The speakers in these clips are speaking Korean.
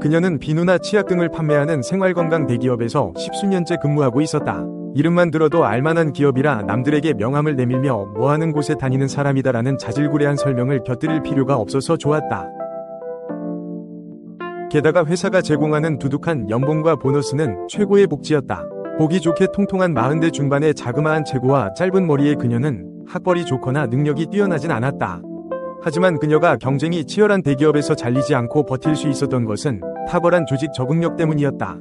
그녀는 비누나 치약 등을 판매하는 생활건강 대기업에서 십수년째 근무하고 있었다. 이름만 들어도 알만한 기업이라 남들에게 명함을 내밀며 뭐하는 곳에 다니는 사람이다라는 자질구레한 설명을 곁들일 필요가 없어서 좋았다. 게다가 회사가 제공하는 두둑한 연봉과 보너스는 최고의 복지였다. 보기 좋게 통통한 40대 중반의 자그마한 체구와 짧은 머리의 그녀는 학벌이 좋거나 능력이 뛰어나진 않았다. 하지만 그녀가 경쟁이 치열한 대기업에서 잘리지 않고 버틸 수 있었던 것은 탁월한 조직 적응력 때문이었다.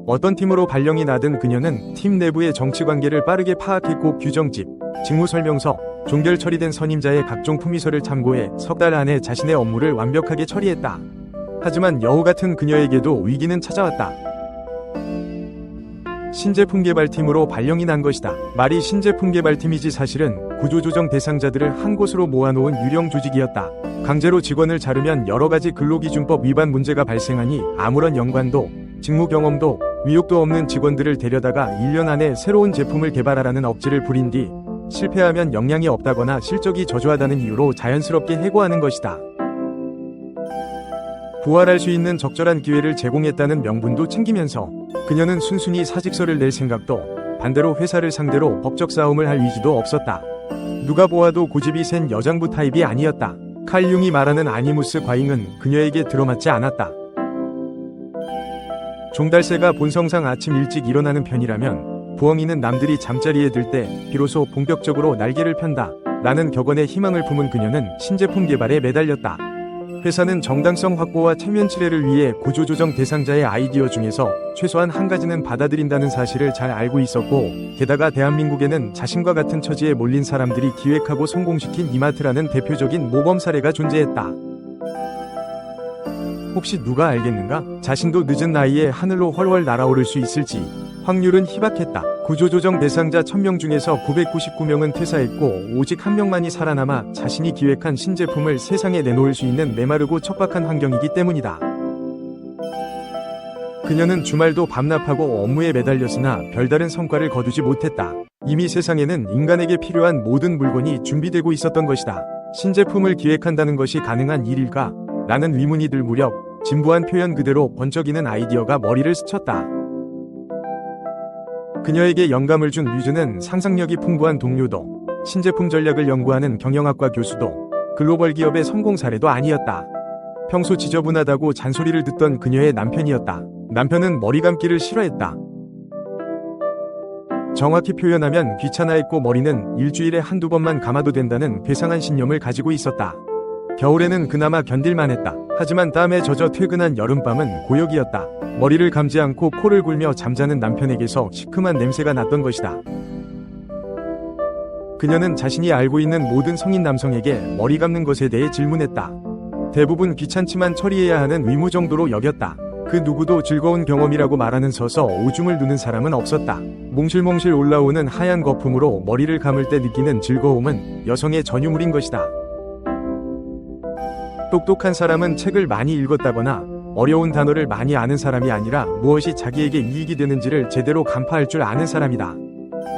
어떤 팀으로 발령이 나든 그녀는 팀 내부의 정치관계를 빠르게 파악했고 규정집, 직무설명서, 종결 처리된 선임자의 각종 품위서를 참고해 석 달 안에 자신의 업무를 완벽하게 처리했다. 하지만 여우 같은 그녀에게도 위기는 찾아왔다. 신제품 개발팀으로 발령이 난 것이다. 말이 신제품 개발팀이지 사실은 구조조정 대상자들을 한 곳으로 모아놓은 유령 조직이었다. 강제로 직원을 자르면 여러가지 근로기준법 위반 문제가 발생하니 아무런 연관도, 직무 경험도, 위옥도 없는 직원들을 데려다가 1년 안에 새로운 제품을 개발하라는 억지를 부린 뒤 실패하면 역량이 없다거나 실적이 저조하다는 이유로 자연스럽게 해고하는 것이다. 부활할 수 있는 적절한 기회를 제공했다는 명분도 챙기면서 그녀는 순순히 사직서를 낼 생각도, 반대로 회사를 상대로 법적 싸움을 할 의지도 없었다. 누가 보아도 고집이 센 여장부 타입이 아니었다. 칼 융이 말하는 아니무스 과잉은 그녀에게 들어맞지 않았다. 종달새가 본성상 아침 일찍 일어나는 편이라면 부엉이는 남들이 잠자리에 들 때 비로소 본격적으로 날개를 편다 라는 격언에 희망을 품은 그녀는 신제품 개발에 매달렸다. 회사는 정당성 확보와 체면 치레를 위해 구조조정 대상자의 아이디어 중에서 최소한 한 가지는 받아들인다는 사실을 잘 알고 있었고, 게다가 대한민국에는 자신과 같은 처지에 몰린 사람들이 기획하고 성공시킨 이마트라는 대표적인 모범 사례가 존재했다. 혹시 누가 알겠는가? 자신도 늦은 나이에 하늘로 훨훨 날아오를 수 있을지. 확률은 희박했다. 구조조정 대상자 1000명 중에서 999명은 퇴사했고 오직 1명만이 살아남아 자신이 기획한 신제품을 세상에 내놓을 수 있는 메마르고 척박한 환경이기 때문이다. 그녀는 주말도 밤낮하고 업무에 매달렸으나 별다른 성과를 거두지 못했다. 이미 세상에는 인간에게 필요한 모든 물건이 준비되고 있었던 것이다. 신제품을 기획한다는 것이 가능한 일일까? 라는 의문이 들 무렵 진부한 표현 그대로 번쩍이는 아이디어가 머리를 스쳤다. 그녀에게 영감을 준 뮤즈는 상상력이 풍부한 동료도, 신제품 전략을 연구하는 경영학과 교수도, 글로벌 기업의 성공 사례도 아니었다. 평소 지저분하다고 잔소리를 듣던 그녀의 남편이었다. 남편은 머리 감기를 싫어했다. 정확히 표현하면 귀찮아했고 머리는 일주일에 한두 번만 감아도 된다는 괴상한 신념을 가지고 있었다. 겨울에는 그나마 견딜만했다. 하지만 땀에 젖어 퇴근한 여름밤은 고역이었다. 머리를 감지 않고 코를 골며 잠자는 남편에게서 시큼한 냄새가 났던 것이다. 그녀는 자신이 알고 있는 모든 성인 남성에게 머리 감는 것에 대해 질문했다. 대부분 귀찮지만 처리해야 하는 의무 정도로 여겼다. 그 누구도 즐거운 경험이라고 말하는 서서 오줌을 누는 사람은 없었다. 몽실몽실 올라오는 하얀 거품으로 머리를 감을 때 느끼는 즐거움은 여성의 전유물인 것이다. 똑똑한 사람은 책을 많이 읽었다거나 어려운 단어를 많이 아는 사람이 아니라 무엇이 자기에게 이익이 되는지를 제대로 간파할 줄 아는 사람이다.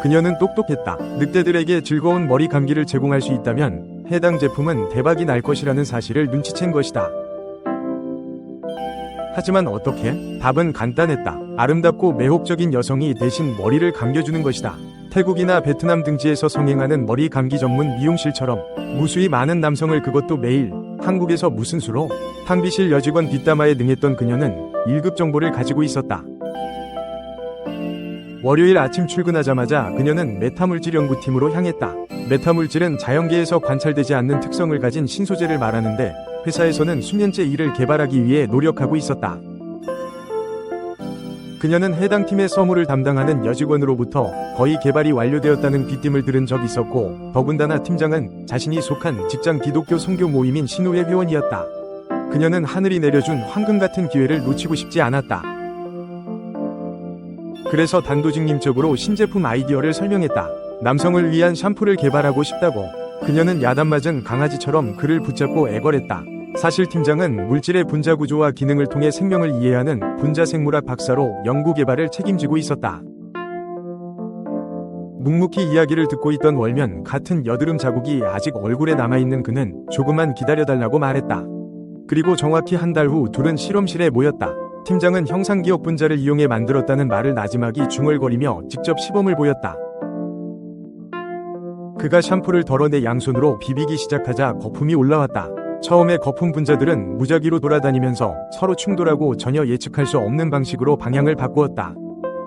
그녀는 똑똑했다. 늑대들에게 즐거운 머리 감기를 제공할 수 있다면 해당 제품은 대박이 날 것이라는 사실을 눈치챈 것이다. 하지만 어떻게? 답은 간단했다. 아름답고 매혹적인 여성이 대신 머리를 감겨주는 것이다. 태국이나 베트남 등지에서 성행하는 머리 감기 전문 미용실처럼 무수히 많은 남성을, 그것도 매일, 한국에서 무슨 수로? 탕비실 여직원 뒷담화에 능했던 그녀는 1급 정보를 가지고 있었다. 월요일 아침 출근하자마자 그녀는 메타물질 연구팀으로 향했다. 메타물질은 자연계에서 관찰되지 않는 특성을 가진 신소재를 말하는데 회사에서는 수년째 이를 개발하기 위해 노력하고 있었다. 그녀는 해당 팀의 서무를 담당하는 여직원으로부터 거의 개발이 완료되었다는 귀띔을 들은 적 있었고, 더군다나 팀장은 자신이 속한 직장 기독교 선교 모임인 신우회 회원이었다. 그녀는 하늘이 내려준 황금 같은 기회를 놓치고 싶지 않았다. 그래서 단도직입적으로 신제품 아이디어를 설명했다. 남성을 위한 샴푸를 개발하고 싶다고. 그녀는 야단맞은 강아지처럼 그를 붙잡고 애걸했다. 사실 팀장은 물질의 분자 구조와 기능을 통해 생명을 이해하는 분자생물학 박사로 연구 개발을 책임지고 있었다. 묵묵히 이야기를 듣고 있던 월면 같은 여드름 자국이 아직 얼굴에 남아있는 그는 조금만 기다려달라고 말했다. 그리고 정확히 한 달 후 둘은 실험실에 모였다. 팀장은 형상기억 분자를 이용해 만들었다는 말을 나지막이 중얼거리며 직접 시범을 보였다. 그가 샴푸를 덜어내 양손으로 비비기 시작하자 거품이 올라왔다. 처음에 거품 분자들은 무작위로 돌아다니면서 서로 충돌하고 전혀 예측할 수 없는 방식으로 방향을 바꾸었다.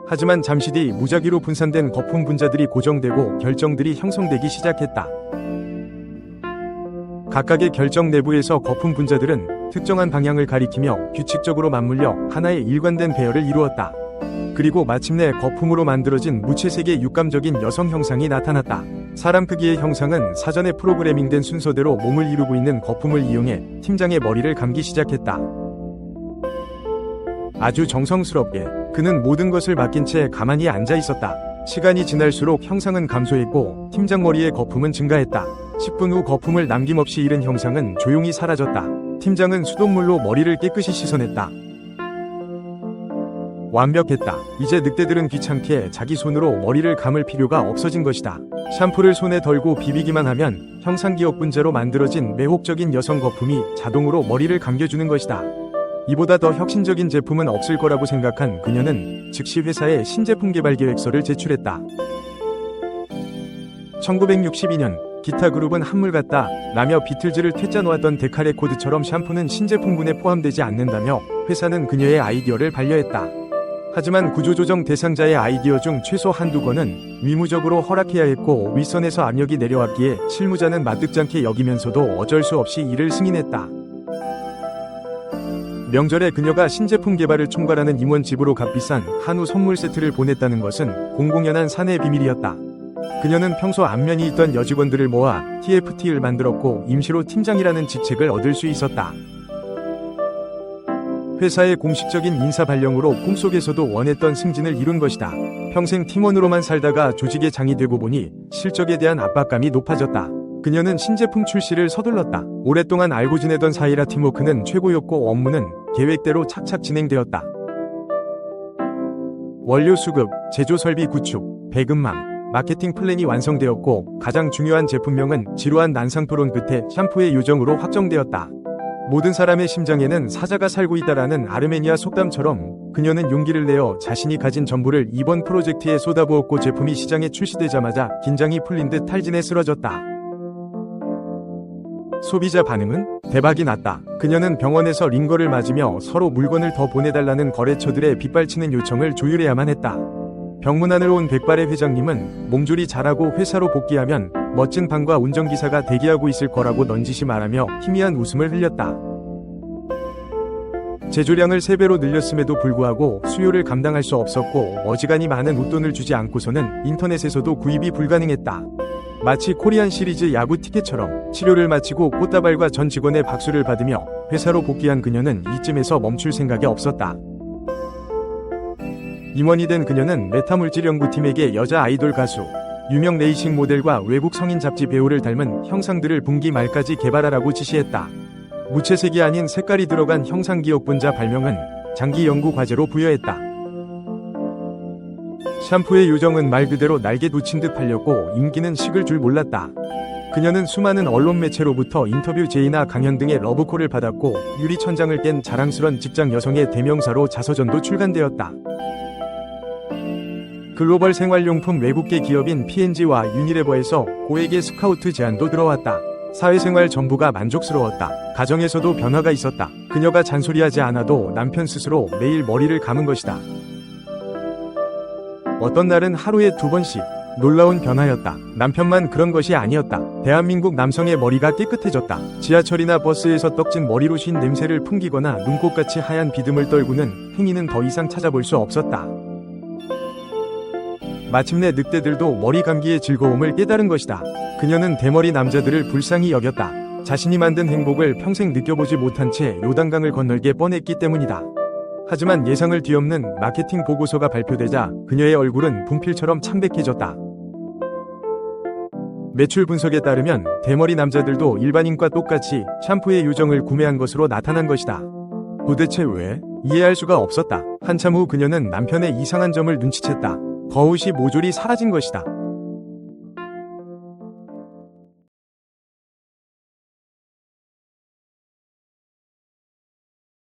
하지만 잠시 뒤 무작위로 분산된 거품 분자들이 고정되고 결정들이 형성되기 시작했다. 각각의 결정 내부에서 거품 분자들은 특정한 방향을 가리키며 규칙적으로 맞물려 하나의 일관된 배열을 이루었다. 그리고 마침내 거품으로 만들어진 무채색의 육감적인 여성 형상이 나타났다. 사람 크기의 형상은 사전에 프로그래밍된 순서대로 몸을 이루고 있는 거품을 이용해 팀장의 머리를 감기 시작했다. 아주 정성스럽게 그는 모든 것을 맡긴 채 가만히 앉아 있었다. 시간이 지날수록 형상은 감소했고 팀장 머리의 거품은 증가했다. 10분 후 거품을 남김없이 잃은 형상은 조용히 사라졌다. 팀장은 수돗물로 머리를 깨끗이 씻어냈다. 완벽했다. 이제 늑대들은 귀찮게 자기 손으로 머리를 감을 필요가 없어진 것이다. 샴푸를 손에 덜고 비비기만 하면 형상기억 분자로 만들어진 매혹적인 여성 거품이 자동으로 머리를 감겨주는 것이다. 이보다 더 혁신적인 제품은 없을 거라고 생각한 그녀는 즉시 회사에 신제품 개발 계획서를 제출했다. 1962년 기타 그룹은 한물 같다 라며 비틀즈를 퇴짜 놓았던 데카레코드처럼 샴푸는 신제품군에 포함되지 않는다며 회사는 그녀의 아이디어를 반려했다. 하지만 구조조정 대상자의 아이디어 중 최소 한두 건은 의무적으로 허락해야 했고 윗선에서 압력이 내려왔기에 실무자는 마뜩잖게 여기면서도 어쩔 수 없이 이를 승인했다. 명절에 그녀가 신제품 개발을 총괄하는 임원 집으로 값비싼 한우 선물 세트를 보냈다는 것은 공공연한 사내 비밀이었다. 그녀는 평소 안면이 있던 여직원들을 모아 TFT를 만들었고 임시로 팀장이라는 직책을 얻을 수 있었다. 회사의 공식적인 인사 발령으로 꿈속에서도 원했던 승진을 이룬 것이다. 평생 팀원으로만 살다가 조직의 장이 되고 보니 실적에 대한 압박감이 높아졌다. 그녀는 신제품 출시를 서둘렀다. 오랫동안 알고 지내던 사이라 팀워크는 최고였고 업무는 계획대로 착착 진행되었다. 원료 수급, 제조 설비 구축, 배급망, 마케팅 플랜이 완성되었고 가장 중요한 제품명은 지루한 난상 토론 끝에 샴푸의 요정으로 확정되었다. 모든 사람의 심장에는 사자가 살고 있다라는 아르메니아 속담처럼 그녀는 용기를 내어 자신이 가진 전부를 이번 프로젝트에 쏟아부었고 제품이 시장에 출시되자마자 긴장이 풀린 듯 탈진에 쓰러졌다. 소비자 반응은 대박이 났다. 그녀는 병원에서 링거를 맞으며 서로 물건을 더 보내달라는 거래처들의 빗발치는 요청을 조율해야만 했다. 병문안을 온 백발의 회장님은 몸조리 잘하고 회사로 복귀하면 멋진 방과 운전기사가 대기하고 있을 거라고 넌지시 말하며 희미한 웃음을 흘렸다. 제조량을 3배로 늘렸음에도 불구하고 수요를 감당할 수 없었고 어지간히 많은 웃돈을 주지 않고서는 인터넷에서도 구입이 불가능했다. 마치 코리안 시리즈 야구 티켓처럼 치료를 마치고 꽃다발과 전 직원의 박수를 받으며 회사로 복귀한 그녀는 이쯤에서 멈출 생각이 없었다. 임원이 된 그녀는 메타물질 연구팀에게 여자 아이돌 가수, 유명 레이싱 모델과 외국 성인 잡지 배우를 닮은 형상들을 분기 말까지 개발하라고 지시했다. 무채색이 아닌 색깔이 들어간 형상기억 분자 발명은 장기 연구 과제로 부여했다. 샴푸의 요정은 말 그대로 날개 돋친 듯 팔렸고 인기는 식을 줄 몰랐다. 그녀는 수많은 언론 매체로부터 인터뷰 제의나 강연 등의 러브콜을 받았고 유리천장을 깬 자랑스런 직장 여성의 대명사로 자서전도 출간되었다. 글로벌 생활용품 외국계 기업인 P&G와 유니레버에서 고액의 스카우트 제안도 들어왔다. 사회생활 전부가 만족스러웠다. 가정에서도 변화가 있었다. 그녀가 잔소리하지 않아도 남편 스스로 매일 머리를 감은 것이다. 어떤 날은 하루에 2번씩. 놀라운 변화였다. 남편만 그런 것이 아니었다. 대한민국 남성의 머리가 깨끗해졌다. 지하철이나 버스에서 떡진 머리로 쉰 냄새를 풍기거나 눈꽃같이 하얀 비듬을 떨구는 행위는 더 이상 찾아볼 수 없었다. 마침내 늑대들도 머리 감기의 즐거움을 깨달은 것이다. 그녀는 대머리 남자들을 불쌍히 여겼다. 자신이 만든 행복을 평생 느껴보지 못한 채 요단강을 건널게 뻔했기 때문이다. 하지만 예상을 뒤엎는 마케팅 보고서가 발표되자 그녀의 얼굴은 분필처럼 창백해졌다. 매출 분석에 따르면 대머리 남자들도 일반인과 똑같이 샴푸의 요정을 구매한 것으로 나타난 것이다. 도대체 왜? 이해할 수가 없었다. 한참 후 그녀는 남편의 이상한 점을 눈치챘다. 거울이 모조리 사라진 것이다.